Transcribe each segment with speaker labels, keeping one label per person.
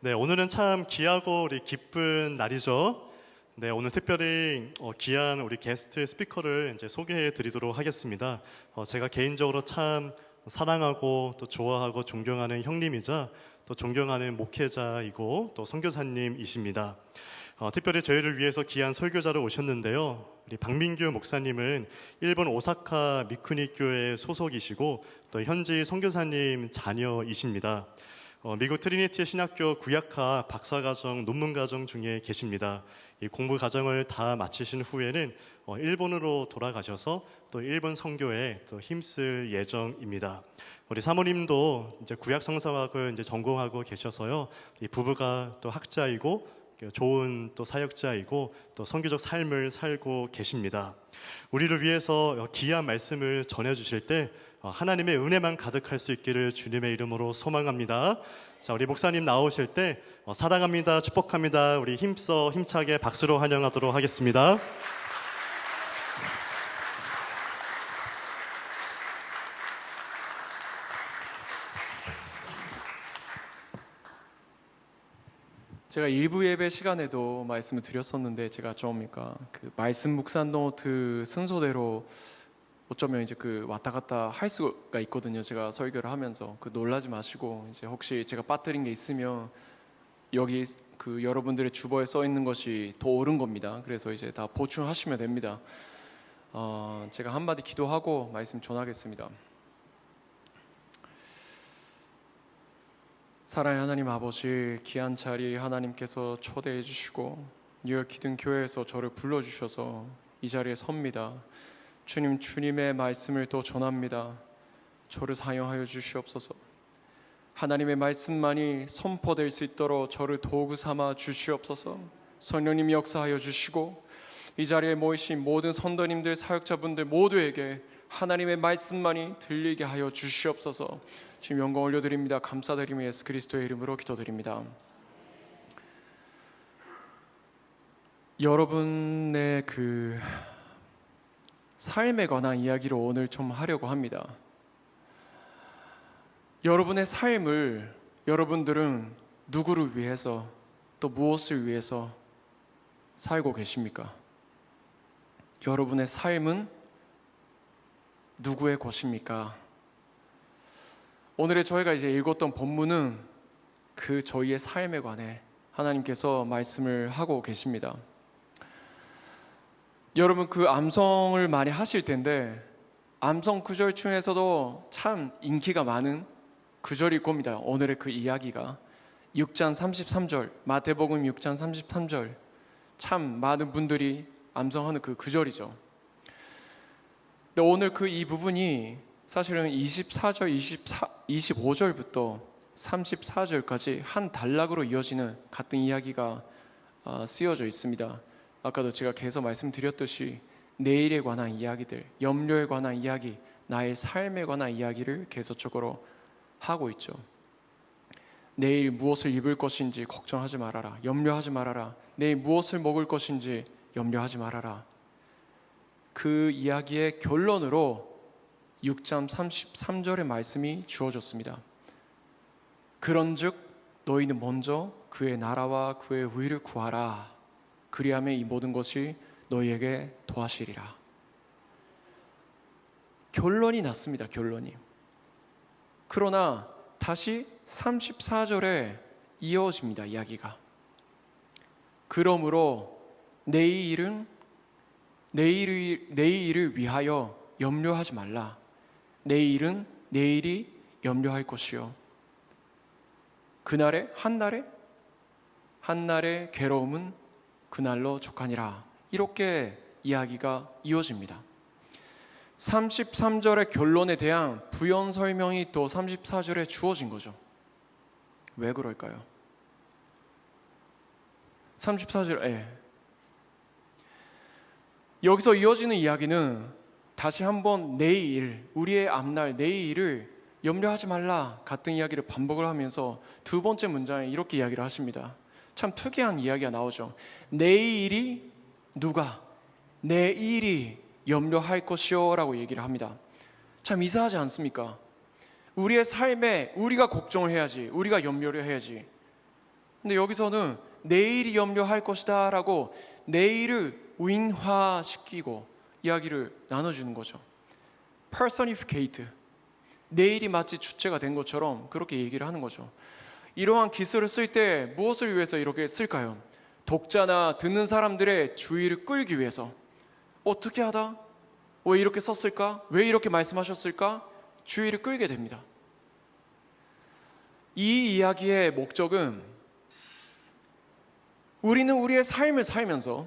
Speaker 1: 네, 오늘은 참 귀하고 우리 기쁜 날이죠. 네, 오늘 특별히 귀한 우리 게스트 스피커를 이제 소개해 드리도록 하겠습니다. 제가 개인적으로 참 사랑하고 또 좋아하고 존경하는 형님이자 또 존경하는 목회자이고 또 선교사님이십니다. 특별히 저희를 위해서 귀한 설교자로 오셨는데요. 우리 박민규 목사님은 일본 오사카 미쿠니 교회 소속이시고 또 현지 선교사님 자녀이십니다. 미국 트리니티 신학교 구약학 박사과정 논문과정 중에 계십니다. 이 공부 과정을 다 마치신 후에는 일본으로 돌아가셔서 또 일본 선교에 또 힘쓸 예정입니다. 우리 사모님도 이제 구약 성서학을 이제 전공하고 계셔서요. 이 부부가 또 학자이고 좋은 또 사역자이고 또 선교적 삶을 살고 계십니다. 우리를 위해서 귀한 말씀을 전해주실 때 하나님의 은혜만 가득할 수 있기를 주님의 이름으로 소망합니다. 자, 우리 목사님 나오실 때 사랑합니다, 축복합니다. 우리 힘차게 박수로 환영하도록 하겠습니다.
Speaker 2: 제가 일부 예배 시간에도 말씀을 드렸었는데 제가 좀 그 말씀 묵상 노트 순서대로 어쩌면 이제 그 왔다 갔다 할 수가 있거든요. 제가 설교를 하면서 놀라지 마시고 이제 혹시 제가 빠뜨린 게 있으면 여기 그 여러분들의 주보에 써 있는 것이 더 옳은 겁니다. 그래서 이제 다 보충하시면 됩니다. 제가 한마디 기도하고 말씀 전하겠습니다. 사랑의 하나님 아버지, 귀한 자리 하나님께서 초대해 주시고 뉴욕 기둥교회에서 저를 불러주셔서 이 자리에 섭니다. 주님, 주님의 말씀을 또 전합니다. 저를 사용하여 주시옵소서. 하나님의 말씀만이 선포될 수 있도록 저를 도구 삼아 주시옵소서. 성령님 역사하여 주시고 이 자리에 모이신 모든 선도님들, 사역자분들 모두에게 하나님의 말씀만이 들리게 하여 주시옵소서. 지금 영광 올려드립니다. 감사드리며 예수 그리스도의 이름으로 기도드립니다. 여러분의 그 삶에 관한 이야기를 오늘 좀 하려고 합니다. 여러분의 삶을 여러분들은 누구를 위해서 또 무엇을 위해서 살고 계십니까? 여러분의 삶은 누구의 것입니까? 오늘의 저희가 이제 읽었던 본문은 그 저희의 삶에 관해 하나님께서 말씀을 하고 계십니다. 여러분 그 암송을 많이 하실 텐데 암송 구절 중에서도 참 인기가 많은 구절일 겁니다. 오늘의 그 이야기가 6장 33절, 마태복음 6장 33절, 참 많은 분들이 암송하는 그 구절이죠. 근데 오늘 그 이 부분이 사실은 24절, 25절부터 34절까지 한 단락으로 이어지는 같은 이야기가 쓰여져 있습니다. 아까도 제가 계속 말씀드렸듯이 내일에 관한 이야기들, 염려에 관한 이야기, 나의 삶에 관한 이야기를 계속적으로 하고 있죠. 내일 무엇을 입을 것인지 걱정하지 말아라, 염려하지 말아라. 내일 무엇을 먹을 것인지 염려하지 말아라. 그 이야기의 결론으로 6장 33절의 말씀이 주어졌습니다. 그런즉 너희는 먼저 그의 나라와 그의 의를 구하라. 그리하면 이 모든 것이 너희에게 더하시리라. 결론이 났습니다. 결론이. 그러나 다시 34절에 이어집니다. 이야기가. 그러므로 내일을 위하여 염려하지 말라. 내일은 내일이 염려할 것이요 그날의 한날의 괴로움은 그날로 족하니라. 이렇게 이야기가 이어집니다. 33절의 결론에 대한 부연 설명이 또 34절에 주어진 거죠. 왜 그럴까요? 34절에 여기서 이어지는 이야기는 다시 한번 내일, 우리의 앞날 내일을 염려하지 말라 같은 이야기를 반복을 하면서 두 번째 문장에 이렇게 이야기를 하십니다. 참 특이한 이야기가 나오죠. 내일이 누가 내일이 염려할 것이요 라고 얘기를 합니다. 참 이상하지 않습니까? 우리의 삶에 우리가 걱정을 해야지, 우리가 염려를 해야지. 근데 여기서는 내일이 염려할 것이다 라고 내일을 위인화시키고 이야기를 나눠주는 거죠. personificate, 내일이 마치 주체가 된 것처럼 그렇게 얘기를 하는 거죠. 이러한 기술을 쓸 때 무엇을 위해서 이렇게 쓸까요? 독자나 듣는 사람들의 주의를 끌기 위해서. 어떻게 하다? 왜 이렇게 썼을까? 왜 이렇게 말씀하셨을까? 주의를 끌게 됩니다. 이 이야기의 목적은 우리는 우리의 삶을 살면서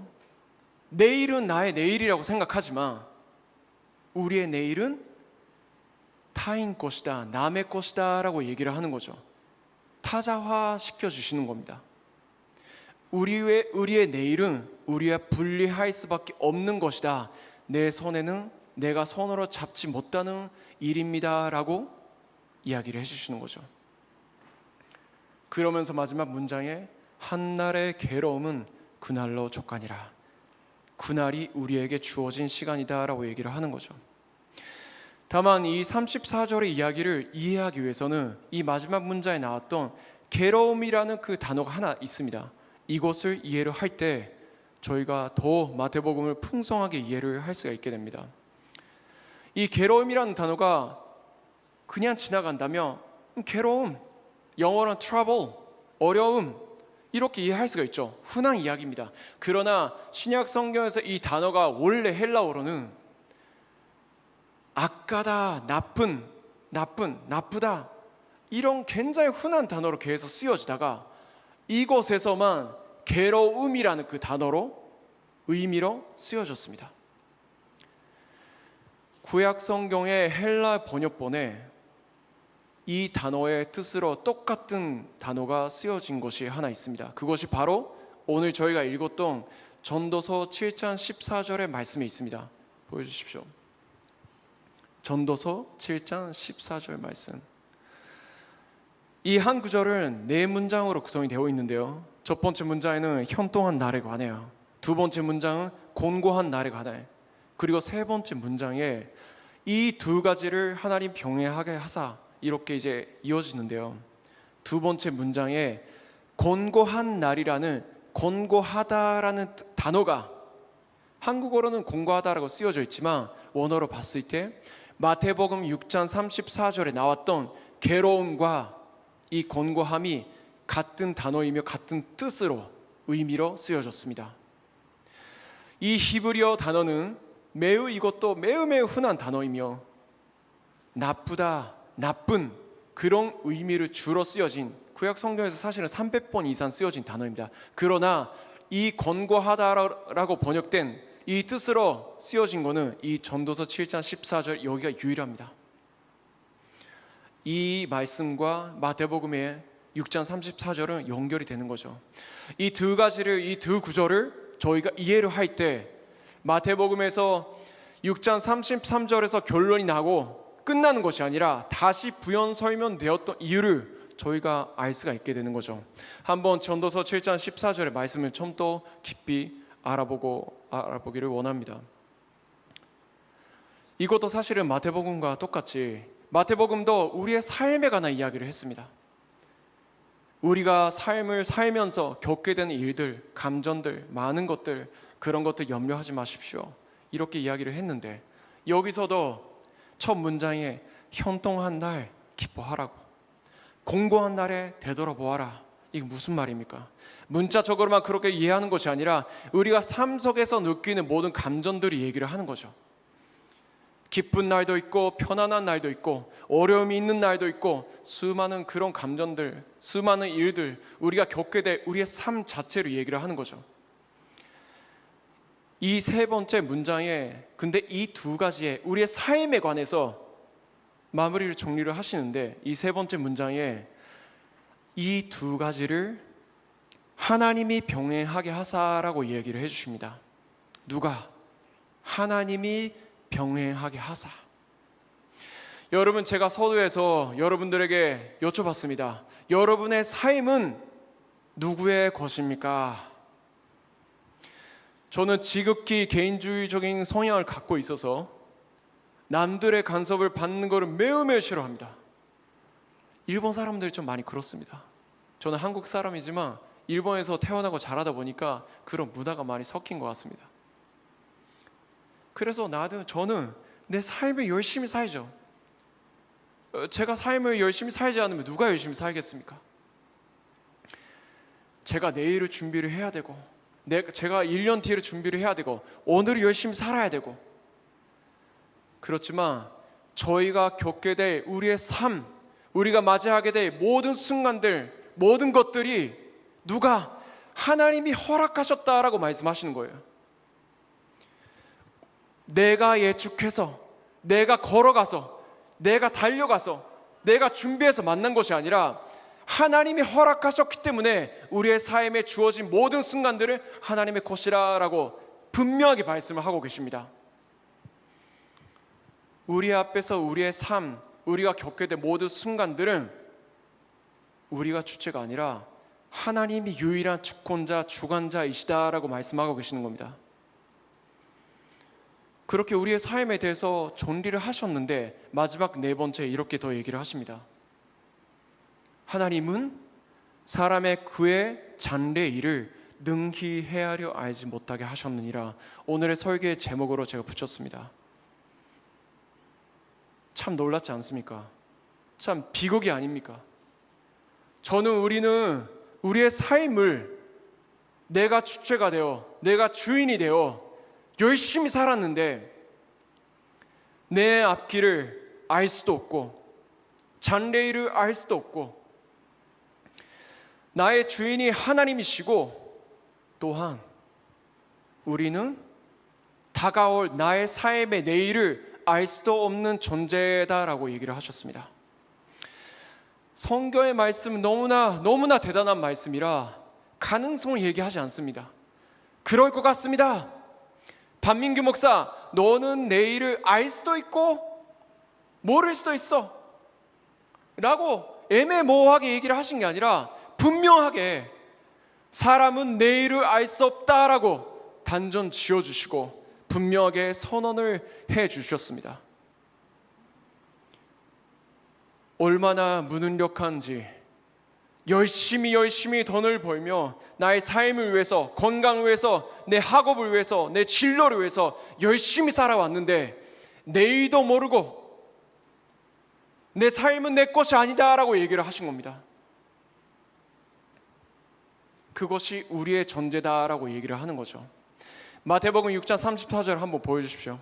Speaker 2: 내일은 나의 내일이라고 생각하지만 우리의 내일은 타인 것이다, 남의 것이다 라고 얘기를 하는 거죠. 타자화 시켜주시는 겁니다. 우리의 내일은 우리와 분리할 수밖에 없는 것이다. 내 손에는 내가 손으로 잡지 못하는 일입니다 라고 이야기를 해주시는 거죠. 그러면서 마지막 문장에 한날의 괴로움은 그날로 족하니라. 그날이 우리에게 주어진 시간이다 라고 얘기를 하는 거죠. 다만 이 34절의 이야기를 이해하기 위해서는 이 마지막 문장에 나왔던 괴로움이라는 그 단어가 하나 있습니다. 이것을 이해를 할 때 저희가 더 마태복음을 풍성하게 이해를 할 수가 있게 됩니다. 이 괴로움이라는 단어가 그냥 지나간다면 괴로움, 영어로는 trouble, 어려움 이렇게 이해할 수가 있죠. 흔한 이야기입니다. 그러나 신약 성경에서 이 단어가 원래 헬라어로는 악하다, 나쁘다 이런 굉장히 흔한 단어로 계속 쓰여지다가 이곳에서만 괴로움이라는 그 단어로 의미로 쓰여졌습니다. 구약 성경의 헬라 번역본에 이 단어의 뜻으로 똑같은 단어가 쓰여진 것이 하나 있습니다. 그것이 바로 오늘 저희가 읽었던 전도서 7장 14절의 말씀에 있습니다. 보여주십시오. 전도서 7장 14절 말씀. 이 한 구절은 네 문장으로 구성이 되어 있는데요. 첫 번째 문장에는 현동한 날에 관해요. 두 번째 문장은 곤고한 날에 관해. 그리고 세 번째 문장에 이 두 가지를 하나님 병행하게 하사 이렇게 이제 이어지는데요. 두 번째 문장에 곤고한 날이라는 곤고하다라는 단어가 한국어로는 곤고하다라고 쓰여져 있지만 원어로 봤을 때 마태복음 6장 34절에 나왔던 괴로움과 이 곤고함이 같은 단어이며 같은 뜻으로 의미로 쓰여졌습니다. 이 히브리어 단어는 이것도 매우 흔한 단어이며 나쁘다, 나쁜 그런 의미를 주로 쓰여진 구약 성경에서 사실은 300번 이상 쓰여진 단어입니다. 그러나 이 권고하다라고 번역된 이 뜻으로 쓰여진 것은 이 전도서 7장 14절 여기가 유일합니다. 이 말씀과 마태복음의 6장 34절은 연결이 되는 거죠. 이 두 가지를, 이 두 구절을 저희가 이해를 할 때 마태복음에서 6장 33절에서 결론이 나고 끝나는 것이 아니라 다시 부연 설명되었던 이유를 저희가 알 수가 있게 되는 거죠. 한번 전도서 7장 14절의 말씀을 좀 더 깊이 알아보기를 원합니다. 이것도 사실은 마태복음과 똑같이 마태복음도 우리의 삶에 관한 이야기를 했습니다. 우리가 삶을 살면서 겪게 되는 일들, 감정들, 많은 것들, 그런 것들 염려하지 마십시오. 이렇게 이야기를 했는데 여기서도 첫 문장에 현동한 날 기뻐하라고, 공고한 날에 되돌아보아라. 이게 무슨 말입니까? 문자적으로만 그렇게 이해하는 것이 아니라 우리가 삶 속에서 느끼는 모든 감정들이 얘기를 하는 거죠. 기쁜 날도 있고 편안한 날도 있고 어려움이 있는 날도 있고 수많은 그런 감정들, 수많은 일들 우리가 겪게 될 우리의 삶 자체를 얘기를 하는 거죠. 이 세 번째 문장에 근데 이 두 가지의 우리의 삶에 관해서 마무리를 정리를 하시는데 이 세 번째 문장에 이 두 가지를 하나님이 병행하게 하사라고 이야기를 해주십니다. 누가? 하나님이 병행하게 하사. 여러분, 제가 서두에서 여러분들에게 여쭤봤습니다. 여러분의 삶은 누구의 것입니까? 저는 지극히 개인주의적인 성향을 갖고 있어서 남들의 간섭을 받는 것을 매우 싫어합니다. 일본 사람들이 좀 많이 그렇습니다. 저는 한국 사람이지만 일본에서 태어나고 자라다 보니까 그런 문화가 많이 섞인 것 같습니다. 그래서 저는 내 삶을 열심히 살죠. 제가 삶을 열심히 살지 않으면 누가 열심히 살겠습니까? 제가 내일을 준비를 해야 되고, 제가 1년 뒤를 준비를 해야 되고, 오늘을 열심히 살아야 되고. 그렇지만 저희가 겪게 될 우리의 삶, 우리가 맞이하게 될 모든 순간들, 모든 것들이 누가 하나님이 허락하셨다라고 말씀하시는 거예요. 내가 예측해서, 내가 걸어가서, 내가 달려가서, 내가 준비해서 만난 것이 아니라 하나님이 허락하셨기 때문에 우리의 삶에 주어진 모든 순간들을 하나님의 것이라고 분명하게 말씀을 하고 계십니다. 우리 앞에서 우리의 삶, 우리가 겪게 된 모든 순간들은 우리가 주체가 아니라 하나님이 유일한 주권자, 주관자이시다라고 말씀하고 계시는 겁니다. 그렇게 우리의 삶에 대해서 존리를 하셨는데 마지막 4번째 이렇게 더 얘기를 하십니다. 하나님은 사람의 그의 잔례 일을 능히 헤아려 알지 못하게 하셨느니라. 오늘의 설교의 제목으로 제가 붙였습니다. 참 놀랍지 않습니까? 참 비극이 아닙니까? 우리는 우리의 삶을 내가 주체가 되어, 내가 주인이 되어 열심히 살았는데 내 앞길을 알 수도 없고 잔례일을 알 수도 없고 나의 주인이 하나님이시고 또한 우리는 다가올 나의 삶의 내일을 알 수도 없는 존재다라고 얘기를 하셨습니다. 성경의 말씀은 너무나 대단한 말씀이라 가능성을 얘기하지 않습니다. 그럴 것 같습니다. 반민규 목사, 너는 내일을 알 수도 있고 모를 수도 있어 라고 애매모호하게 얘기를 하신 게 아니라 분명하게 사람은 내일을 알 수 없다라고 단정 지어주시고 분명하게 선언을 해주셨습니다. 얼마나 무능력한지 열심히 돈을 벌며 나의 삶을 위해서, 건강을 위해서, 내 학업을 위해서, 내 진로를 위해서 열심히 살아왔는데 내일도 모르고 내 삶은 내 것이 아니다라고 얘기를 하신 겁니다. 그것이 우리의 존재다라고 얘기를 하는 거죠. 마태복음 6장 34절 한번 보여주십시오.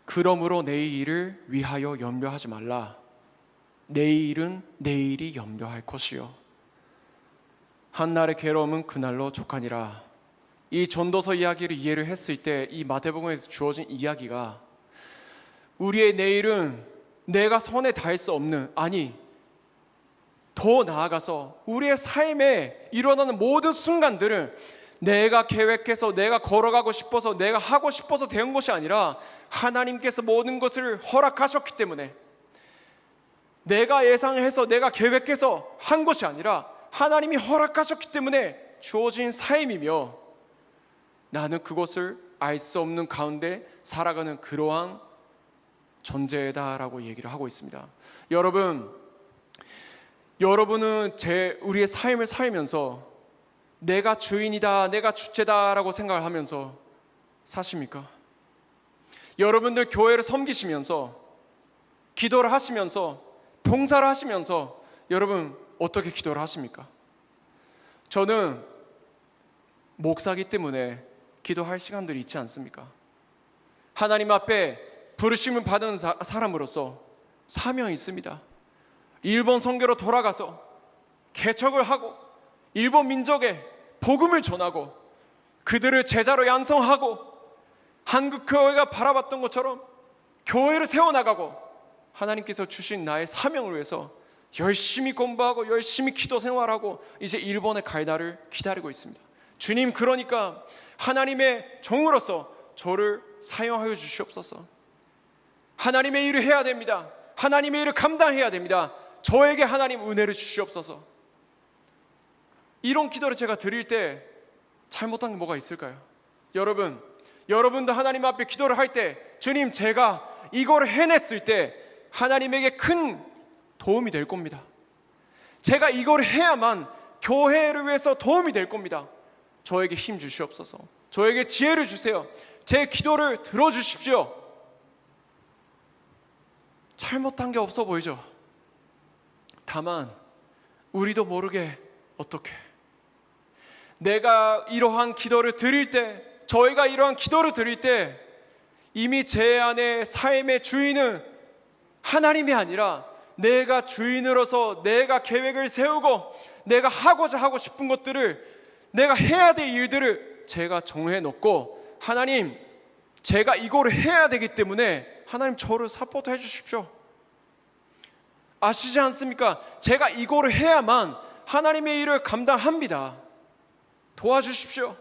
Speaker 2: 그러므로 내일을 위하여 염려하지 말라. 내일은 내일이 염려할 것이요 한날의 괴로움은 그날로 족하니라. 이 전도서 이야기를 이해를 했을 때 이 마태복음에서 주어진 이야기가 우리의 내일은 내가 손에 닿을 수 없는, 아니 더 나아가서 우리의 삶에 일어나는 모든 순간들은 내가 계획해서, 내가 걸어가고 싶어서, 내가 하고 싶어서 된 것이 아니라 하나님께서 모든 것을 허락하셨기 때문에, 내가 예상해서 내가 계획해서 한 것이 아니라 하나님이 허락하셨기 때문에 주어진 삶이며 나는 그것을 알 수 없는 가운데 살아가는 그러한 존재다라고 얘기를 하고 있습니다. 여러분은 우리의 삶을 살면서 내가 주인이다, 내가 주체다라고 생각을 하면서 사십니까? 여러분들 교회를 섬기시면서, 기도를 하시면서, 봉사를 하시면서 여러분 어떻게 기도를 하십니까? 저는 목사기 때문에 기도할 시간들이 있지 않습니까? 하나님 앞에 부르심을 받은 사람으로서 사명이 있습니다. 일본 선교로 돌아가서 개척을 하고 일본 민족에 복음을 전하고 그들을 제자로 양성하고 한국 교회가 바라봤던 것처럼 교회를 세워나가고 하나님께서 주신 나의 사명을 위해서 열심히 공부하고 열심히 기도 생활하고 이제 일본에 갈 날을 기다리고 있습니다. 주님, 그러니까 하나님의 종으로서 저를 사용하여 주시옵소서. 하나님의 일을 해야 됩니다. 하나님의 일을 감당해야 됩니다. 저에게 하나님 은혜를 주시옵소서. 이런 기도를 제가 드릴 때 잘못한 게 뭐가 있을까요? 여러분도 하나님 앞에 기도를 할 때 주님, 제가 이걸 해냈을 때 하나님에게 큰 도움이 될 겁니다. 제가 이걸 해야만 교회를 위해서 도움이 될 겁니다. 저에게 힘 주시옵소서. 저에게 지혜를 주세요. 제 기도를 들어주십시오. 잘못한 게 없어 보이죠? 다만 우리도 모르게 어떻게 내가 이러한 기도를 드릴 때, 저희가 이러한 기도를 드릴 때 이미 제 안에 삶의 주인은 하나님이 아니라 내가 주인으로서 내가 계획을 세우고 내가 하고자 하고 싶은 것들을, 내가 해야 될 일들을 제가 정해놓고, 하나님 제가 이거를 해야 되기 때문에 하나님 저를 사포트 해주십시오. 아시지 않습니까? 제가 이거를 해야만 하나님의 일을 감당합니다. 도와주십시오.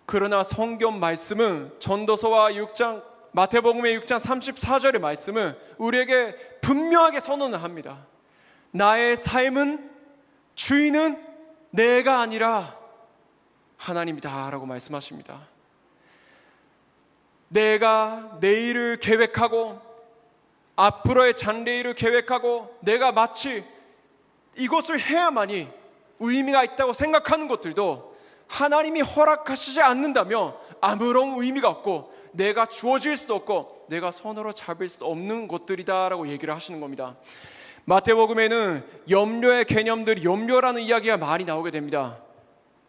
Speaker 2: 그러나 성경 말씀은 전도서와 6장, 마태복음의 6장 34절의 말씀은 우리에게 분명하게 선언을 합니다. 나의 삶은, 주인은 내가 아니라 하나님이다 라고 말씀하십니다. 내가 내일을 계획하고 앞으로의 장래일을 계획하고 내가 마치 이것을 해야만이 의미가 있다고 생각하는 것들도 하나님이 허락하시지 않는다면 아무런 의미가 없고 내가 주어질 수도 없고 내가 손으로 잡을 수 없는 것들이다 라고 얘기를 하시는 겁니다. 마태복음에는 염려의 개념들이, 염려라는 이야기가 많이 나오게 됩니다.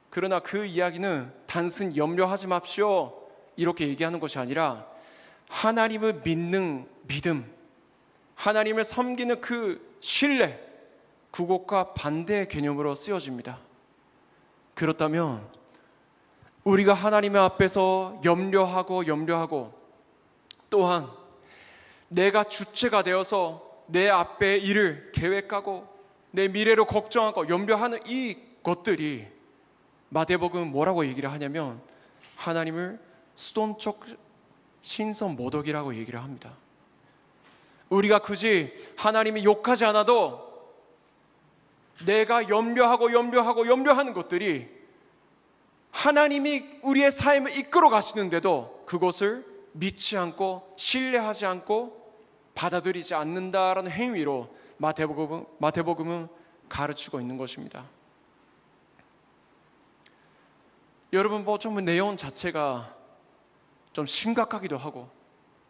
Speaker 2: 그러나 그 이야기는 단순 염려하지 맙시오 이렇게 얘기하는 것이 아니라 하나님을 믿는 믿음, 하나님을 섬기는 그 신뢰, 그것과 반대의 개념으로 쓰여집니다. 그렇다면 우리가 하나님의 앞에서 염려하고 또한 내가 주체가 되어서 내 앞의 일을 계획하고 내 미래를 걱정하고 염려하는 이 것들이 마태복음은 뭐라고 얘기를 하냐면 하나님을 수동적 신선 모독이라고 얘기를 합니다. 우리가 굳이 하나님이 욕하지 않아도 내가 염려하는 것들이 하나님이 우리의 삶을 이끌어 가시는데도 그것을 믿지 않고 신뢰하지 않고 받아들이지 않는다라는 행위로 마태복음은 가르치고 있는 것입니다. 여러분, 좀 내용 자체가 좀 심각하기도 하고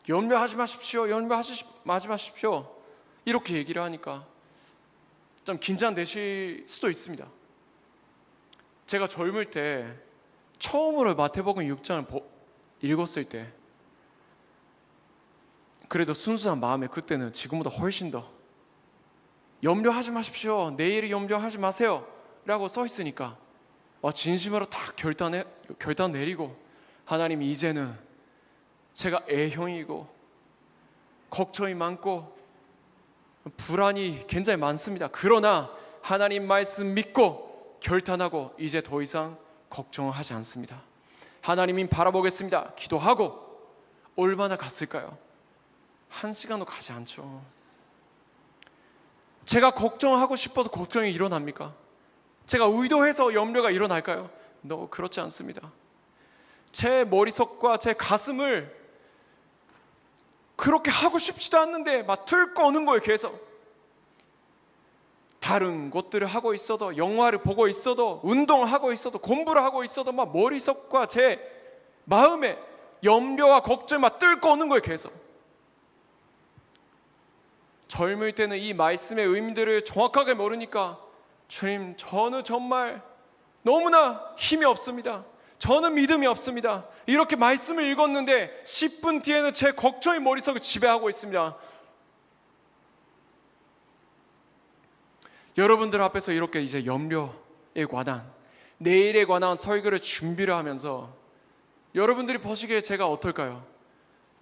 Speaker 2: 염려하지 마십시오 이렇게 얘기를 하니까 좀 긴장되실 수도 있습니다. 제가 젊을 때 처음으로 마태복음 6장을 읽었을 때 그래도 순수한 마음에 그때는 지금보다 훨씬 더 염려하지 마십시오, 내일을 염려하지 마세요 라고 써 있으니까 진심으로 딱 결단 내리고 하나님, 이제는 제가 A형이고 걱정이 많고 불안이 굉장히 많습니다. 그러나 하나님 말씀 믿고 결단하고 이제 더 이상 걱정하지 않습니다. 하나님님 바라보겠습니다. 기도하고 얼마나 갔을까요? 1시간도 가지 않죠. 제가 걱정하고 싶어서 걱정이 일어납니까? 제가 의도해서 염려가 일어날까요? 그렇지 않습니다. 제 머릿속과 제 가슴을 그렇게 하고 싶지도 않는데 막 들꺼오는 거예요. 계속 다른 것들을 하고 있어도, 영화를 보고 있어도, 운동을 하고 있어도, 공부를 하고 있어도 막 머릿속과 제 마음에 염려와 걱정이 막 들꺼오는 거예요. 계속 젊을 때는 이 말씀의 의미들을 정확하게 모르니까 주님, 저는 정말 너무나 힘이 없습니다. 저는 믿음이 없습니다. 이렇게 말씀을 읽었는데 10분 뒤에는 제 걱정이 머릿속을 지배하고 있습니다. 여러분들 앞에서 이렇게 이제 염려에 관한, 내일에 관한 설교를 준비를 하면서 여러분들이 보시기에 제가 어떨까요?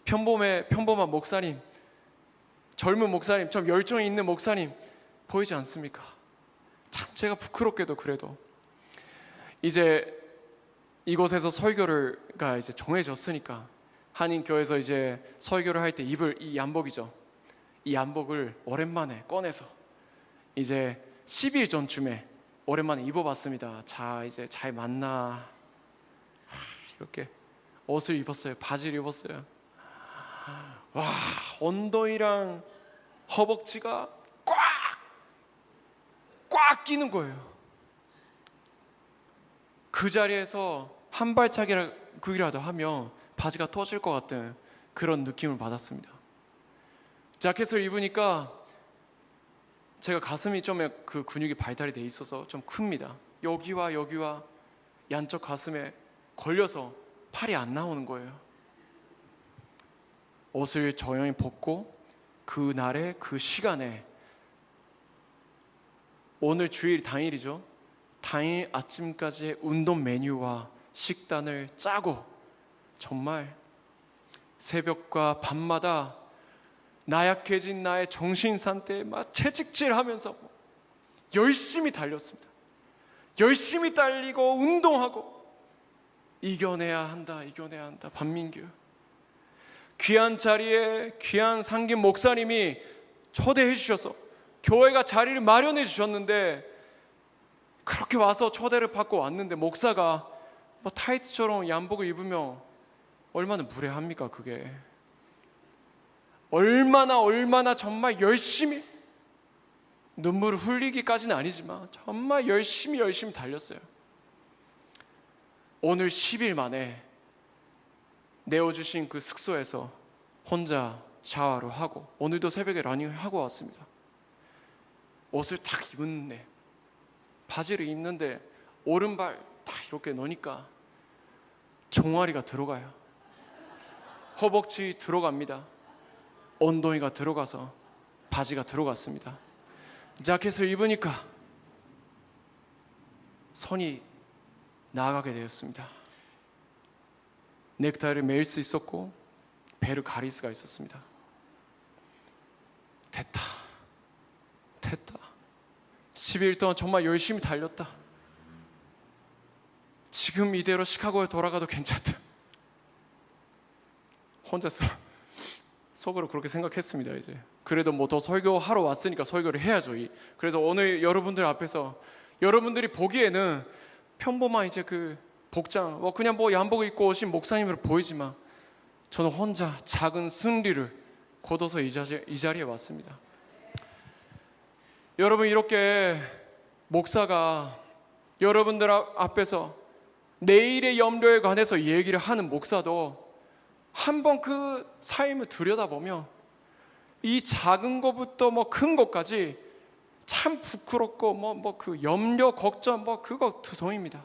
Speaker 2: 평범한 목사님, 젊은 목사님, 좀 열정이 있는 목사님 보이지 않습니까? 참 제가 부끄럽게도 그래도 이제 이곳에서 설교가 이제 정해졌으니까 한인교회에서 이제 설교를 할 때 입을 이 양복이죠. 이 양복을 오랜만에 꺼내서 이제 10일 전쯤에 오랜만에 입어봤습니다. 자, 이제 잘 맞나? 이렇게 옷을 입었어요. 바지를 입었어요. 와, 엉덩이랑 허벅지가 꽉 끼는 거예요. 그 자리에서 한 발차기라도 하면 바지가 터질 것 같은 그런 느낌을 받았습니다. 자켓을 입으니까 제가 가슴이 좀 그 근육이 발달이 돼 있어서 좀 큽니다. 여기와 양쪽 가슴에 걸려서 팔이 안 나오는 거예요. 옷을 조용히 벗고 그날의 그 시간에, 오늘 주일 당일이죠. 당일 아침까지의 운동 메뉴와 식단을 짜고 정말 새벽과 밤마다 나약해진 나의 정신 상태에 막 채찍질하면서 열심히 달렸습니다. 열심히 달리고 운동하고 이겨내야 한다. 반민규, 귀한 자리에 귀한 상김 목사님이 초대해 주셔서 교회가 자리를 마련해 주셨는데, 그렇게 와서 초대를 받고 왔는데 목사가 뭐 타이트처럼 양복을 입으면 얼마나 무례합니까? 그게 얼마나 정말 열심히, 눈물을 흘리기까지는 아니지만 정말 열심히 달렸어요. 오늘 10일 만에 내어주신 그 숙소에서 혼자 샤워를 하고 오늘도 새벽에 러닝을 하고 왔습니다. 옷을 딱 입었네, 바지를 입는데 오른발 딱 이렇게 넣으니까 종아리가 들어가요. 허벅지 들어갑니다. 엉덩이가 들어가서 바지가 들어갔습니다. 자켓을 입으니까 손이 나가게 되었습니다. 넥타이를 매일 수 있었고 배를 가릴 수가 있었습니다. 됐다. 12일 동안 정말 열심히 달렸다. 지금 이대로 시카고에 돌아가도 괜찮다. 혼자서 속으로 그렇게 생각했습니다. 이제 그래도 뭐 더 설교하러 왔으니까 설교를 해야죠. 그래서 오늘 여러분들 앞에서 여러분들이 보기에는 평범한 이제 그 복장, 그냥 양복 입고 오신 목사님으로 보이지만 저는 혼자 작은 승리를 거둬서 이 자리에 왔습니다. 여러분, 이렇게 목사가 여러분들 앞에서 내일의 염려에 관해서 얘기를 하는 목사도 한번 그 삶을 들여다보면 이 작은 것부터 큰 것까지 참 부끄럽고 그 염려, 걱정 그거 투성입니다.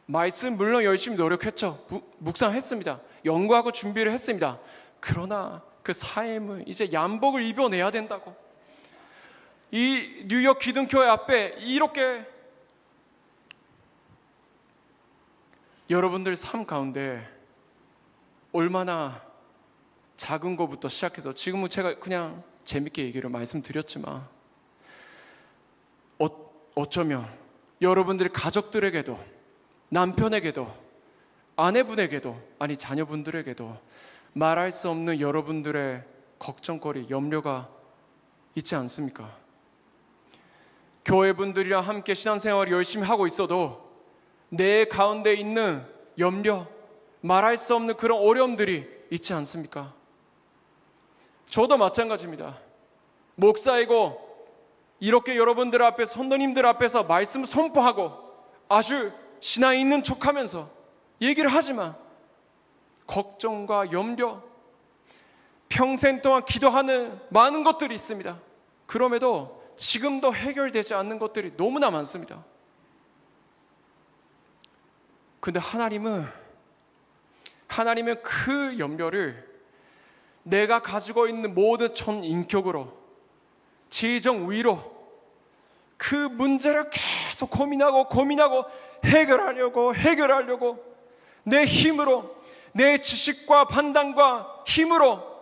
Speaker 2: 말씀 물론 열심히 노력했죠. 묵상했습니다. 연구하고 준비를 했습니다. 그러나 그 삶을 이제 양복을 입어내야 된다고, 이 뉴욕 기둥교회 앞에 이렇게 여러분들 삶 가운데 얼마나 작은 것부터 시작해서, 지금은 제가 그냥 재밌게 얘기를 말씀드렸지만 어쩌면 여러분들의 가족들에게도, 남편에게도, 아내분에게도, 아니 자녀분들에게도 말할 수 없는 여러분들의 걱정거리, 염려가 있지 않습니까? 교회분들이랑 함께 신앙생활을 열심히 하고 있어도 내 가운데 있는 염려, 말할 수 없는 그런 어려움들이 있지 않습니까? 저도 마찬가지입니다. 목사이고 이렇게 여러분들 앞에서, 선도님들 앞에서 말씀을 선포하고 아주 신앙이 있는 척하면서 얘기를 하지만 걱정과 염려, 평생 동안 기도하는 많은 것들이 있습니다. 그럼에도 지금도 해결되지 않는 것들이 너무나 많습니다. 근데 하나님은 그 염려를 내가 가지고 있는 모든 전인격으로, 지정의로 그 문제를 계속 고민하고 해결하려고 내 힘으로, 내 지식과 판단과 힘으로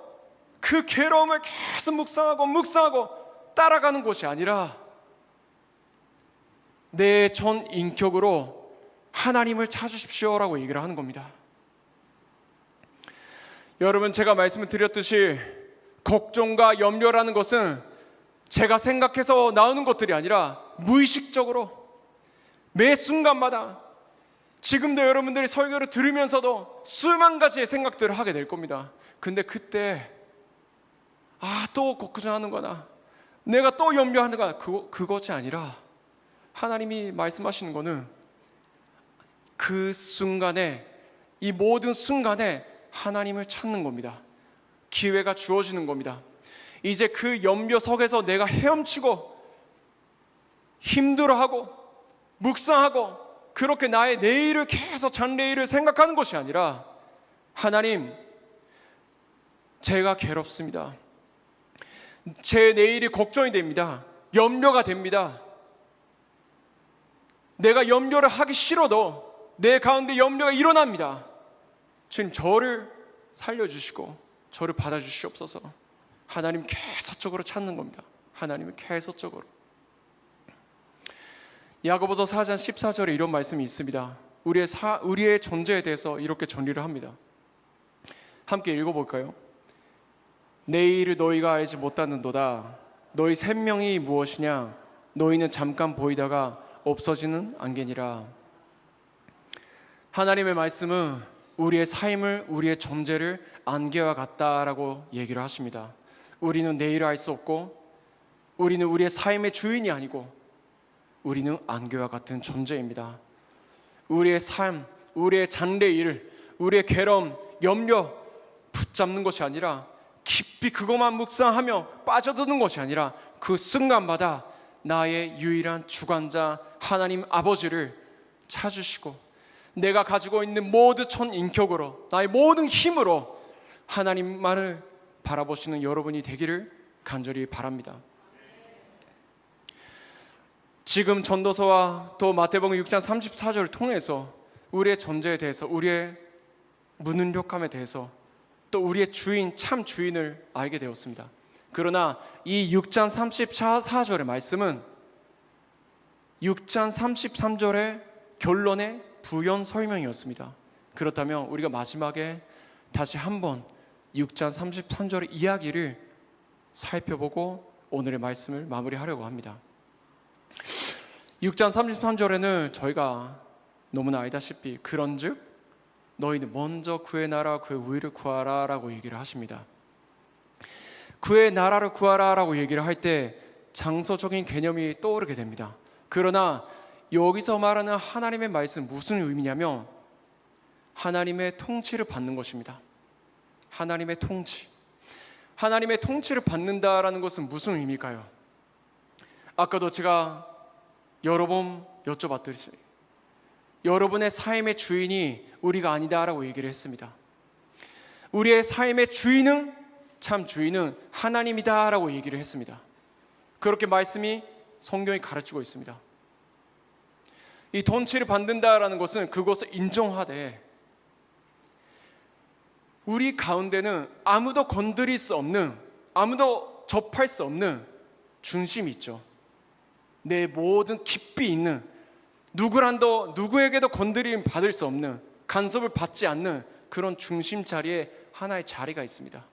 Speaker 2: 그 괴로움을 계속 묵상하고 따라가는 것이 아니라 내 전인격으로 하나님을 찾으십시오라고 얘기를 하는 겁니다. 여러분, 제가 말씀을 드렸듯이 걱정과 염려라는 것은 제가 생각해서 나오는 것들이 아니라 무의식적으로 매 순간마다, 지금도 여러분들이 설교를 들으면서도 수만 가지의 생각들을 하게 될 겁니다. 근데 그때 또 걱정하는구나, 내가 또 염려하는가? 그것이 아니라 하나님이 말씀하시는 거는 그 순간에, 이 모든 순간에 하나님을 찾는 겁니다. 기회가 주어지는 겁니다. 이제 그 염려 속에서 내가 헤엄치고 힘들어하고 묵상하고 그렇게 나의 내일을 계속 장래일을 생각하는 것이 아니라, 하나님, 제가 괴롭습니다. 제 내일이 걱정이 됩니다. 염려가 됩니다. 내가 염려를 하기 싫어도 내 가운데 염려가 일어납니다. 주님, 저를 살려주시고 저를 받아주시옵소서. 하나님 계속적으로 찾는 겁니다. 하나님을 계속적으로. 야고보서 4장 14절에 이런 말씀이 있습니다. 우리의 존재에 대해서 이렇게 정리를 합니다. 함께 읽어볼까요? 내일을 너희가 알지 못하는도다. 너희 생명이 무엇이냐? 너희는 잠깐 보이다가 없어지는 안개니라. 하나님의 말씀은 우리의 삶을, 우리의 존재를 안개와 같다라고 얘기를 하십니다. 우리는 내일을 알 수 없고, 우리는 우리의 삶의 주인이 아니고, 우리는 안개와 같은 존재입니다. 우리의 삶, 우리의 장래일, 우리의 괴로움, 염려 붙잡는 것이 아니라, 깊이 그것만 묵상하며 빠져드는 것이 아니라, 그 순간마다 나의 유일한 주관자 하나님 아버지를 찾으시고, 내가 가지고 있는 모든 인격으로, 나의 모든 힘으로 하나님만을 바라보시는 여러분이 되기를 간절히 바랍니다. 지금 전도서와 또 마태복음 6장 34절을 통해서 우리의 존재에 대해서, 우리의 무능력함에 대해서, 또 우리의 주인, 참 주인을 알게 되었습니다. 그러나 이 6장 34절의 말씀은 6장 33절의 결론의 부연 설명이었습니다. 그렇다면 우리가 마지막에 다시 한번 6장 33절의 이야기를 살펴보고 오늘의 말씀을 마무리하려고 합니다. 6장 33절에는 저희가 너무나 알다시피 그런즉 너희는 먼저 그의 나라와 그의 의를 구하라 라고 얘기를 하십니다. 그의 나라를 구하라 라고 얘기를 할 때 장소적인 개념이 떠오르게 됩니다. 그러나 여기서 말하는 하나님의 말씀, 무슨 의미냐면 하나님의 통치를 받는 것입니다. 하나님의 통치. 하나님의 통치를 받는다라는 것은 무슨 의미일까요? 아까도 제가 여러 번 여쭤봤듯이 여러분의 삶의 주인이 우리가 아니다라고 얘기를 했습니다. 우리의 삶의 주인은, 참 주인은 하나님이다라고 얘기를 했습니다. 그렇게 말씀이 성경이 가르치고 있습니다. 이 통치를 받는다라는 것은 그것을 인정하되, 우리 가운데는 아무도 건드릴 수 없는, 아무도 접할 수 없는 중심이 있죠. 내 모든 깊이 있는, 누구에게도 건드림 받을 수 없는, 간섭을 받지 않는 그런 중심 자리에 하나의 자리가 있습니다.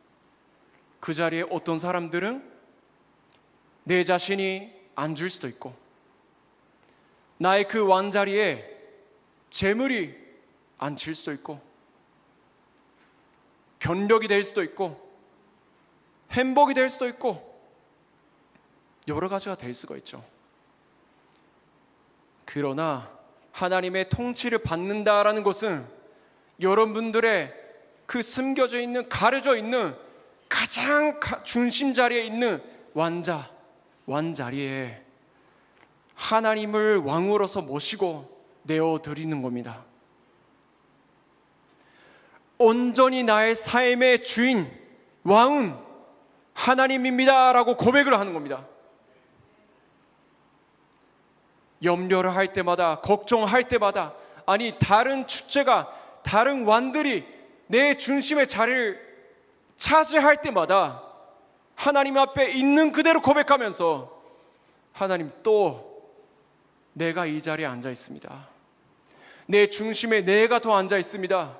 Speaker 2: 그 자리에 어떤 사람들은 내 자신이 앉을 수도 있고, 나의 그 왕자리에 재물이 앉힐 수도 있고, 권력이 될 수도 있고, 행복이 될 수도 있고, 여러 가지가 될 수가 있죠. 그러나 하나님의 통치를 받는다라는 것은 여러분들의 그 숨겨져 있는, 가려져 있는 가장 중심 자리에 있는 왕자리에 하나님을 왕으로서 모시고 내어드리는 겁니다. 온전히 나의 삶의 주인, 왕은 하나님입니다 라고 고백을 하는 겁니다. 염려를 할 때마다, 걱정할 때마다, 아니 다른 주체가, 다른 왕들이 내 중심의 자리를 차지할 때마다 하나님 앞에 있는 그대로 고백하면서, 하나님, 또 내가 이 자리에 앉아 있습니다. 내 중심에 내가 더 앉아 있습니다.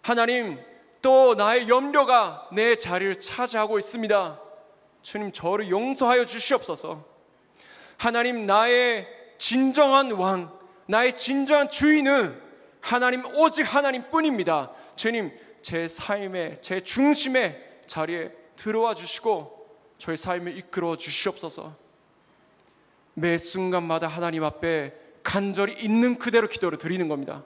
Speaker 2: 하나님, 또 나의 염려가 내 자리를 차지하고 있습니다. 주님, 저를 용서하여 주시옵소서. 하나님, 나의 진정한 왕, 나의 진정한 주인은 하나님, 오직 하나님뿐입니다. 주님, 제 삶의, 제 중심의 자리에 들어와 주시고 저의 삶을 이끌어 주시옵소서. 매 순간마다 하나님 앞에 간절히 있는 그대로 기도를 드리는 겁니다.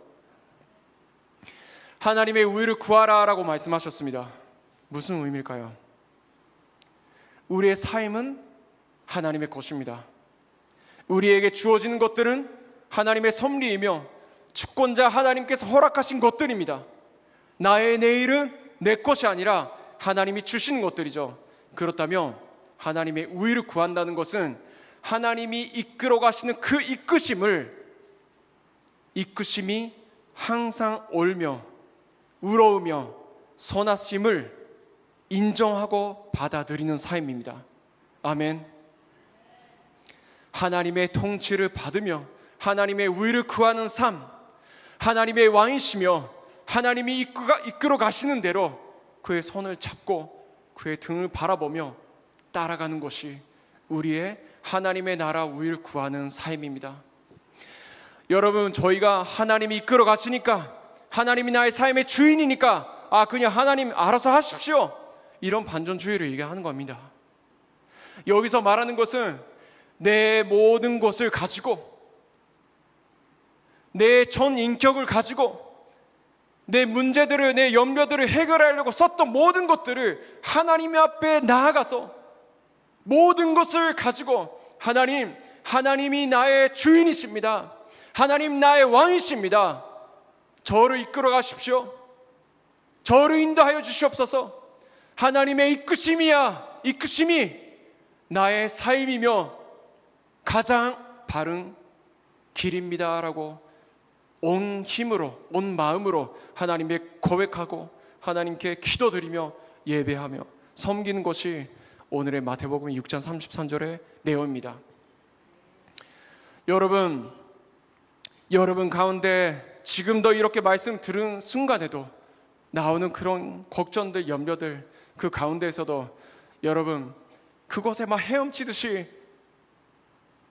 Speaker 2: 하나님의 우위를 구하라라고 말씀하셨습니다. 무슨 의미일까요? 우리의 삶은 하나님의 것입니다. 우리에게 주어지는 것들은 하나님의 섭리이며 주권자 하나님께서 허락하신 것들입니다. 나의 내일은 내 것이 아니라 하나님이 주시는 것들이죠. 그렇다면 하나님의 우위를 구한다는 것은 하나님이 이끌어 가시는 그 이끄심이 항상 옳며 의로우며 선하심을 인정하고 받아들이는 삶입니다. 아멘. 하나님의 통치를 받으며 하나님의 우위를 구하는 삶, 하나님의 왕이시며 하나님이 이끌어 가시는 대로 그의 손을 잡고 그의 등을 바라보며 따라가는 것이 우리의 하나님의 나라 우위를 구하는 삶입니다. 여러분, 저희가 하나님이 이끌어 가시니까, 하나님이 나의 삶의 주인이니까 그냥 하나님 알아서 하십시오, 이런 반전주의를 얘기하는 겁니다. 여기서 말하는 것은 내 모든 것을 가지고, 내 전 인격을 가지고, 내 문제들을, 내 염려들을 해결하려고 썼던 모든 것들을 하나님 앞에 나아가서 모든 것을 가지고, 하나님이 나의 주인이십니다. 하나님 나의 왕이십니다. 저를 이끌어 가십시오. 저를 인도하여 주시옵소서. 하나님의 이끄심이 나의 삶이며 가장 바른 길입니다라고 온 힘으로, 온 마음으로 하나님께 고백하고 하나님께 기도드리며 예배하며 섬기는 것이 오늘의 마태복음 6장 33절의 내용입니다. 여러분 가운데 지금도 이렇게 말씀 들은 순간에도 나오는 그런 걱정들, 염려들, 그 가운데에서도 여러분 그것에 막 헤엄치듯이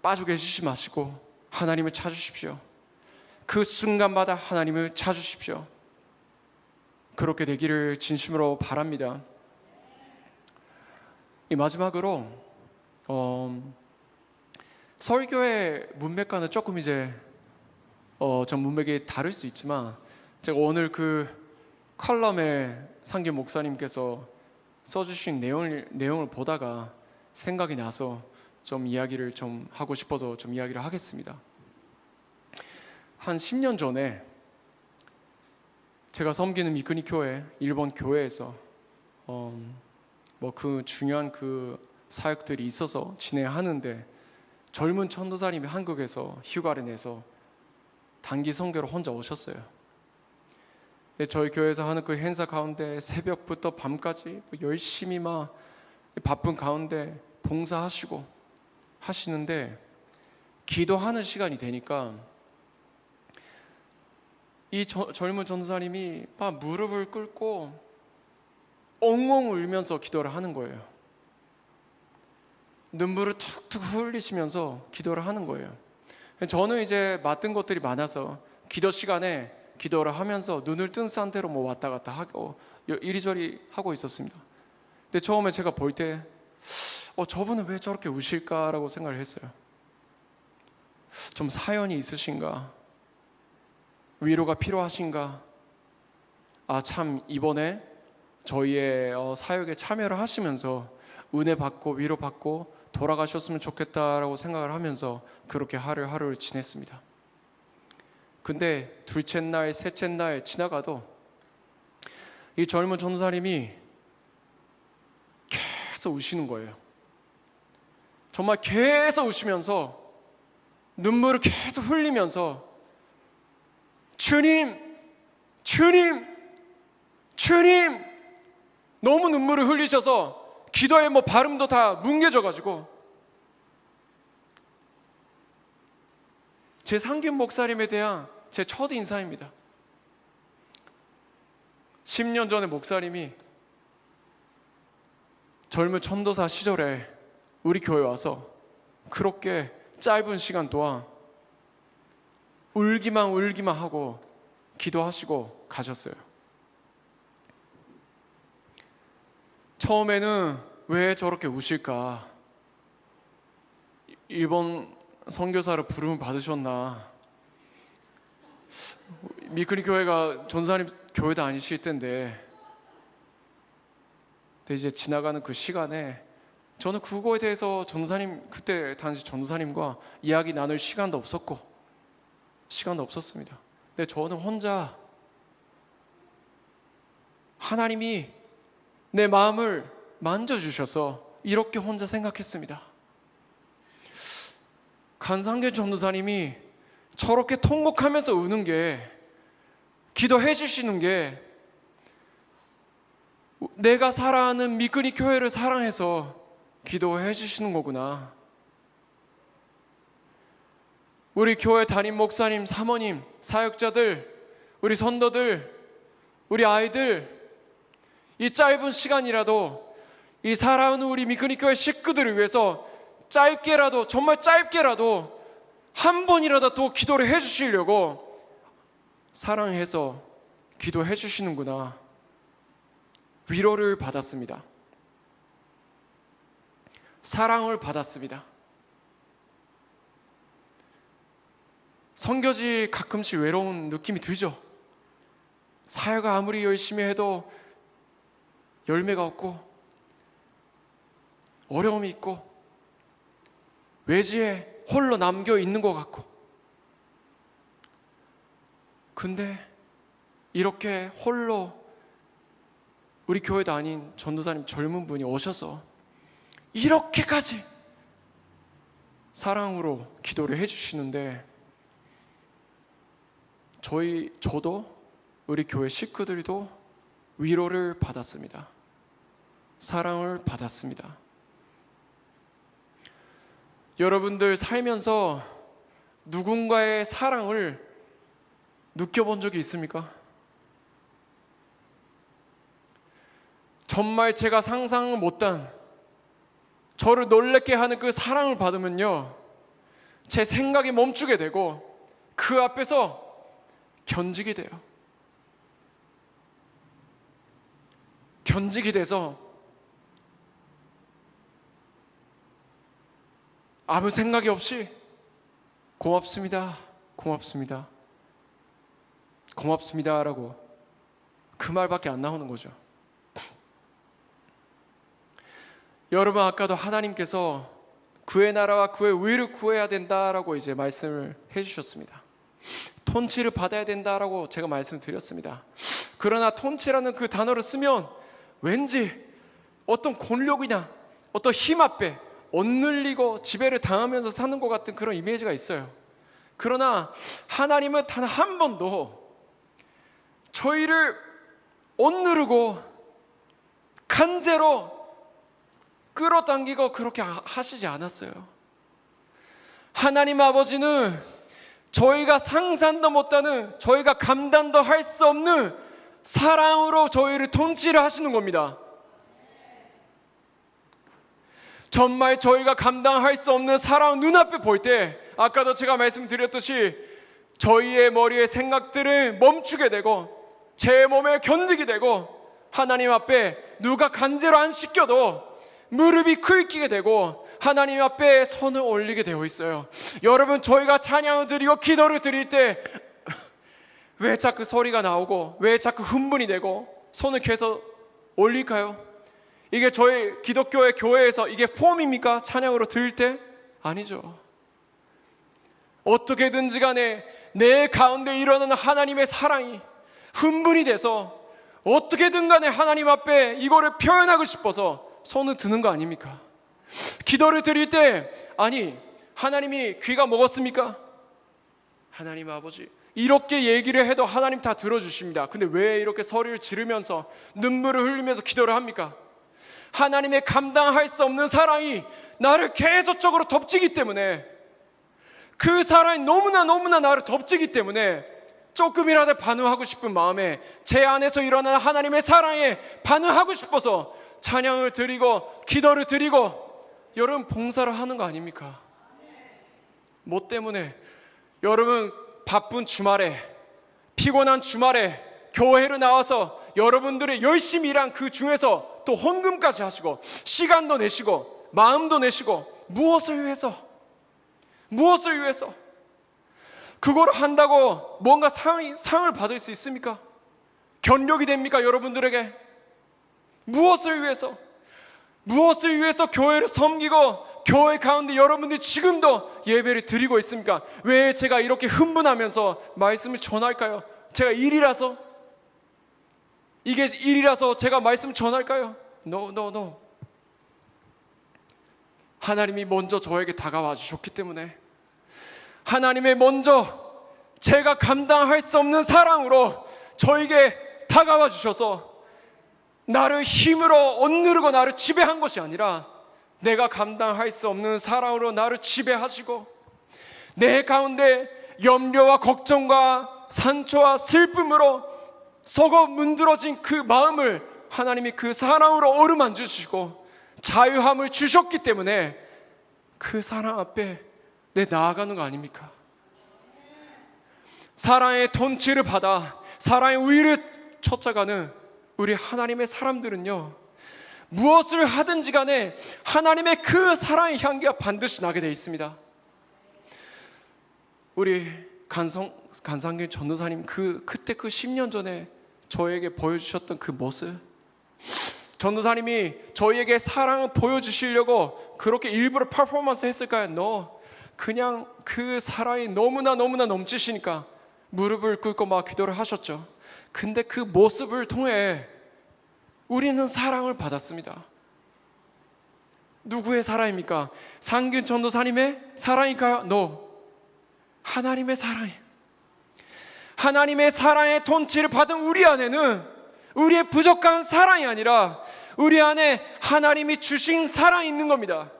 Speaker 2: 빠져 계시지 마시고 하나님을 찾으십시오. 그 순간마다 하나님을 찾으십시오. 그렇게 되기를 진심으로 바랍니다. 이 마지막으로 설교의 문맥과는 조금 전 문맥이 다를 수 있지만, 제가 오늘 그 컬럼에 상규 목사님께서 써주신 내용을 보다가 생각이 나서 좀 이야기를 좀 하고 싶어서 좀 이야기를 하겠습니다. 한 10년 전에 제가 섬기는 미끄니 교회, 일본 교회에서 그 중요한 그 사역들이 있어서 진행하는데 젊은 전도사님이 한국에서 휴가를 내서 단기 선교로 혼자 오셨어요. 근데 저희 교회에서 하는 그 행사 가운데 새벽부터 밤까지 열심히 막 바쁜 가운데 봉사하시고 하시는데, 기도하는 시간이 되니까 이 젊은 전도사님이 막 무릎을 꿇고 엉엉 울면서 기도를 하는 거예요. 눈물을 툭툭 흘리시면서 기도를 하는 거예요. 저는 이제 맡은 것들이 많아서 기도 시간에 기도를 하면서 눈을 뜬 상태로 왔다 갔다 하고 이리저리 하고 있었습니다. 근데 처음에 제가 볼 때 저분은 왜 저렇게 우실까라고 생각을 했어요. 좀 사연이 있으신가? 위로가 필요하신가? 참 이번에 저희의 사역에 참여를 하시면서 은혜 받고 위로 받고 돌아가셨으면 좋겠다라고 생각을 하면서 그렇게 하루를 지냈습니다. 근데 둘째 날, 셋째 날 지나가도 이 젊은 전도사님이 계속 우시는 거예요. 정말 계속 우시면서 눈물을 계속 흘리면서 주님 너무 눈물을 흘리셔서 기도에 발음도 다 뭉개져가지고 제 상균 목사님에 대한 제 첫 인사입니다. 10년 전에 목사님이 젊은 전도사 시절에 우리 교회 와서 그렇게 짧은 시간 동안 울기만 하고 기도하시고 가셨어요. 처음에는 왜 저렇게 우실까? 일본 선교사를 부름을 받으셨나? 미크리 교회가 전도사님 교회도 아니실 텐데, 근데 이제 지나가는 그 시간에 저는 그거에 대해서 전도사님, 그때 당시 전도사님과 이야기 나눌 시간도 없었습니다. 근데 저는 혼자 하나님이 내 마음을 만져주셔서 이렇게 혼자 생각했습니다. 간상계 전도사님이 저렇게 통곡하면서 우는 게, 기도해 주시는 게 내가 사랑하는 미끄니 교회를 사랑해서 기도해 주시는 거구나. 우리 교회 담임 목사님, 사모님, 사역자들, 우리 선도들, 우리 아이들, 이 짧은 시간이라도 이 사랑하는 우리 미끄니 교회 식구들을 위해서 짧게라도, 정말 짧게라도 한 번이라도 더 기도를 해 주시려고 사랑해서 기도해 주시는구나. 위로를 받았습니다. 사랑을 받았습니다. 선교지 가끔씩 외로운 느낌이 들죠. 사역을 아무리 열심히 해도 열매가 없고 어려움이 있고 외지에 홀로 남겨 있는 것 같고, 근데 이렇게 홀로 우리 교회도 아닌 전도사님 젊은 분이 오셔서 이렇게까지 사랑으로 기도를 해주시는데, 저도 우리 교회 식구들도 위로를 받았습니다. 사랑을 받았습니다. 여러분들 살면서 누군가의 사랑을 느껴본 적이 있습니까? 정말 제가 상상 못한, 저를 놀랍게 하는 그 사랑을 받으면요, 제 생각이 멈추게 되고 그 앞에서 견지게 돼요. 견지게 돼서 아무 생각이 없이 고맙습니다, 고맙습니다, 고맙습니다라고 그 말밖에 안 나오는 거죠. 여러분, 아까도 하나님께서 그의 나라와 그의 의를 구해야 된다라고 이제 말씀을 해주셨습니다. 통치를 받아야 된다라고 제가 말씀드렸습니다. 그러나 통치라는 그 단어를 쓰면 왠지 어떤 권력이나 어떤 힘 앞에 억눌리고 지배를 당하면서 사는 것 같은 그런 이미지가 있어요. 그러나 하나님은 단 한 번도 저희를 억누르고 강제로 끌어당기고 그렇게 하시지 않았어요. 하나님 아버지는 저희가 상상도 못하는, 저희가 감당도 할 수 없는 사랑으로 저희를 통치를 하시는 겁니다. 정말 저희가 감당할 수 없는 사랑 눈앞에 볼 때, 아까도 제가 말씀드렸듯이 저희의 머리의 생각들을 멈추게 되고 제 몸에 견디게 되고, 하나님 앞에 누가 강제로 안 시켜도 무릎이 꿇히게 되고 하나님 앞에 손을 올리게 되어 있어요. 여러분, 저희가 찬양을 드리고 기도를 드릴 때 왜 자꾸 소리가 나오고 왜 자꾸 흥분이 되고 손을 계속 올릴까요? 이게 저희 기독교의 교회에서 이게 폼입니까? 찬양으로 드릴 때? 아니죠. 어떻게든지 간에 내 가운데 일어나는 하나님의 사랑이 흥분이 돼서 어떻게든 간에 하나님 앞에 이거를 표현하고 싶어서 손을 드는 거 아닙니까? 기도를 드릴 때, 아니 하나님이 귀가 먹었습니까? 하나님 아버지, 이렇게 얘기를 해도 하나님 다 들어주십니다. 근데 왜 이렇게 소리를 지르면서 눈물을 흘리면서 기도를 합니까? 하나님의 감당할 수 없는 사랑이 나를 계속적으로 덮치기 때문에, 그 사랑이 너무나 나를 덮치기 때문에 조금이라도 반응하고 싶은 마음에 제 안에서 일어나는 하나님의 사랑에 반응하고 싶어서 찬양을 드리고 기도를 드리고 여러분 봉사를 하는 거 아닙니까? 뭐 때문에? 여러분 바쁜 주말에, 피곤한 주말에 교회를 나와서 여러분들이 열심히 일한 그 중에서 또 헌금까지 하시고 시간도 내시고 마음도 내시고 무엇을 위해서? 무엇을 위해서? 그걸 한다고 뭔가 상을 받을 수 있습니까? 견력이 됩니까? 여러분들에게? 무엇을 위해서? 무엇을 위해서 교회를 섬기고 교회 가운데 여러분들이 지금도 예배를 드리고 있습니까? 왜 제가 이렇게 흥분하면서 말씀을 전할까요? 제가 일이라서? 이게 일이라서 제가 말씀을 전할까요? No. 하나님이 먼저 저에게 다가와 주셨기 때문에, 하나님의 먼저 제가 감당할 수 없는 사랑으로 저에게 다가와 주셔서 나를 힘으로 억누르고 나를 지배한 것이 아니라 내가 감당할 수 없는 사랑으로 나를 지배하시고 내 가운데 염려와 걱정과 상처와 슬픔으로 썩어 문드러진 그 마음을 하나님이 그 사랑으로 어루만져 주시고 자유함을 주셨기 때문에 그 사랑 앞에 내 나아가는 거 아닙니까? 사랑의 통치를 받아 사랑의 우위를 쫓아가는 우리 하나님의 사람들은요, 무엇을 하든지 간에 하나님의 그 사랑의 향기가 반드시 나게 되어 있습니다. 우리 간상균 전도사님 그때 그 10년 전에 저에게 보여주셨던 그 모습, 전도사님이 저희에게 사랑을 보여주시려고 그렇게 일부러 퍼포먼스 했을까요? No. 그냥 그 사랑이 너무나 넘치시니까 무릎을 꿇고 막 기도를 하셨죠. 근데 그 모습을 통해 우리는 사랑을 받았습니다. 누구의 사랑입니까? 상균 전도사님의 사랑일까요? No. 하나님의 사랑이에요. 하나님의 사랑의 통치를 받은 우리 안에는 우리의 부족한 사랑이 아니라 우리 안에 하나님이 주신 사랑이 있는 겁니다.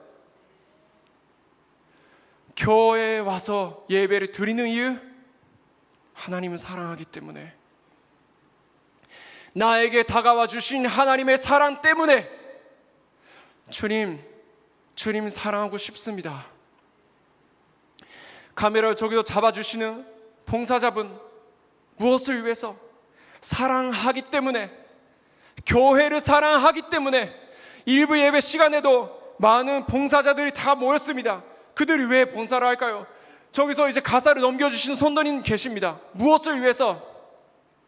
Speaker 2: 교회에 와서 예배를 드리는 이유, 하나님은 사랑하기 때문에, 나에게 다가와 주신 하나님의 사랑 때문에 주님 사랑하고 싶습니다. 카메라를 저기서 잡아주시는 봉사자분, 무엇을 위해서? 사랑하기 때문에, 교회를 사랑하기 때문에. 일부 예배 시간에도 많은 봉사자들이 다 모였습니다. 그들이 왜 봉사를 할까요? 저기서 이제 가사를 넘겨주시는 선도님 계십니다. 무엇을 위해서?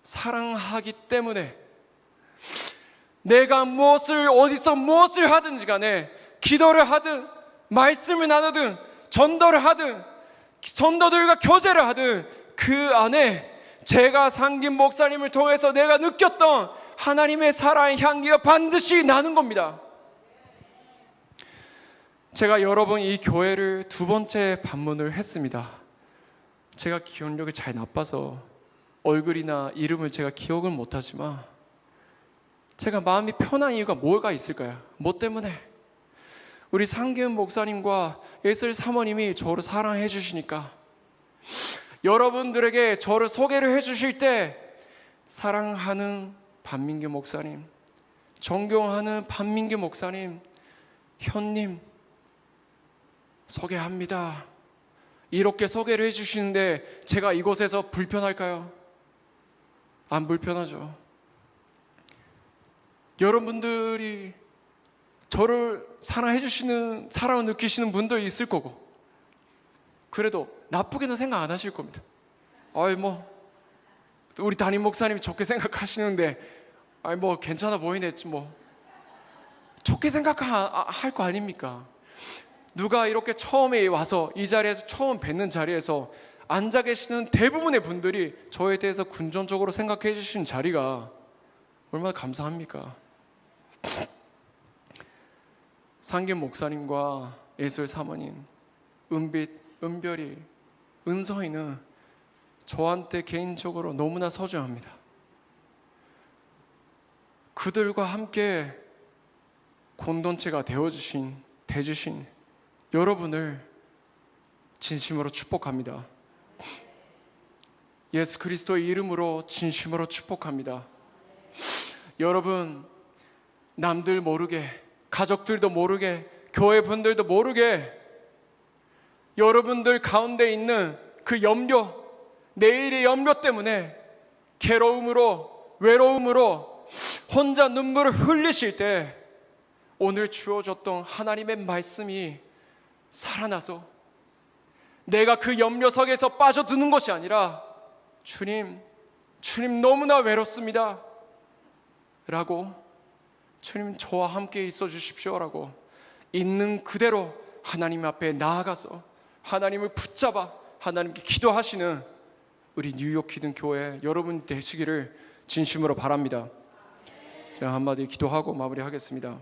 Speaker 2: 사랑하기 때문에. 내가 어디서 무엇을 하든지 간에, 기도를 하든 말씀을 나누든 전도를 하든 전도들과 교제를 하든 그 안에 제가 상김 목사님을 통해서 내가 느꼈던 하나님의 사랑의 향기가 반드시 나는 겁니다. 제가 여러 번 이 교회를 2번째 방문을 했습니다. 제가 기억력이 잘 나빠서 얼굴이나 이름을 제가 기억을 못하지만 제가 마음이 편한 이유가 뭐가 있을까요? 뭐 때문에? 우리 상기은 목사님과 예슬 사모님이 저를 사랑해 주시니까, 여러분들에게 저를 소개를 해 주실 때 사랑하는 반민규 목사님, 존경하는 반민규 목사님, 현님 소개합니다, 이렇게 소개를 해 주시는데 제가 이곳에서 불편할까요? 안 불편하죠. 여러분들이 저를 사랑해 주시는, 사랑을 느끼시는 분도 있을 거고, 그래도 나쁘게는 생각 안 하실 겁니다. 우리 담임 목사님이 좋게 생각하시는데 괜찮아 보이네, 좋게 생각할 거 아닙니까? 누가 이렇게 처음에 와서 이 자리에서 처음 뵙는 자리에서 앉아 계시는 대부분의 분들이 저에 대해서 긍정적으로 생각해 주신 자리가 얼마나 감사합니까? 상김 목사님과 예술 사모님, 은빛, 은별이, 은서이는 저한테 개인적으로 너무나 소중합니다. 그들과 함께 공동체가 되어주신 여러분을 진심으로 축복합니다. 예수 그리스도의 이름으로 진심으로 축복합니다. 여러분, 남들 모르게, 가족들도 모르게, 교회 분들도 모르게 여러분들 가운데 있는 그 염려, 내일의 염려 때문에 괴로움으로, 외로움으로 혼자 눈물을 흘리실 때 오늘 주어졌던 하나님의 말씀이 살아나서 내가 그 염려석에서 빠져드는 것이 아니라 주님 너무나 외롭습니다 라고, 주님 저와 함께 있어 주십시오 라고 있는 그대로 하나님 앞에 나아가서 하나님을 붙잡아 하나님께 기도하시는 우리 뉴욕 기든 교회 여러분 되시기를 진심으로 바랍니다. 제가 한마디 기도하고 마무리하겠습니다.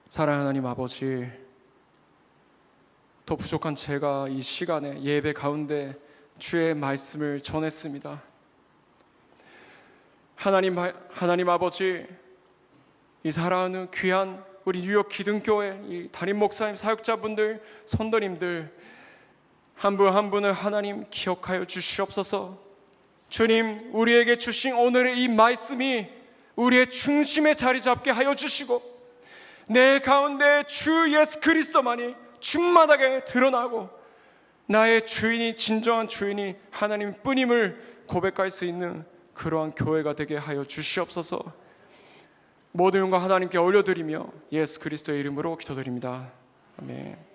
Speaker 2: 사랑하는 하나님 아버지, 더 부족한 제가 이 시간에 예배 가운데 주의 말씀을 전했습니다. 하나님 아버지, 이 사랑하는 귀한 우리 뉴욕 기든교회 이 담임 목사님, 사역자분들, 선도님들 한 분 한 분을 하나님 기억하여 주시옵소서. 주님, 우리에게 주신 오늘의 이 말씀이 우리의 중심에 자리 잡게 하여 주시고 내 가운데 주 예수 그리스도만이 충만하게 드러나고 나의 주인이, 진정한 주인이 하나님 뿐임을 고백할 수 있는 그러한 교회가 되게 하여 주시옵소서. 모든 영광 하나님께 올려드리며 예수 그리스도의 이름으로 기도드립니다. 아멘.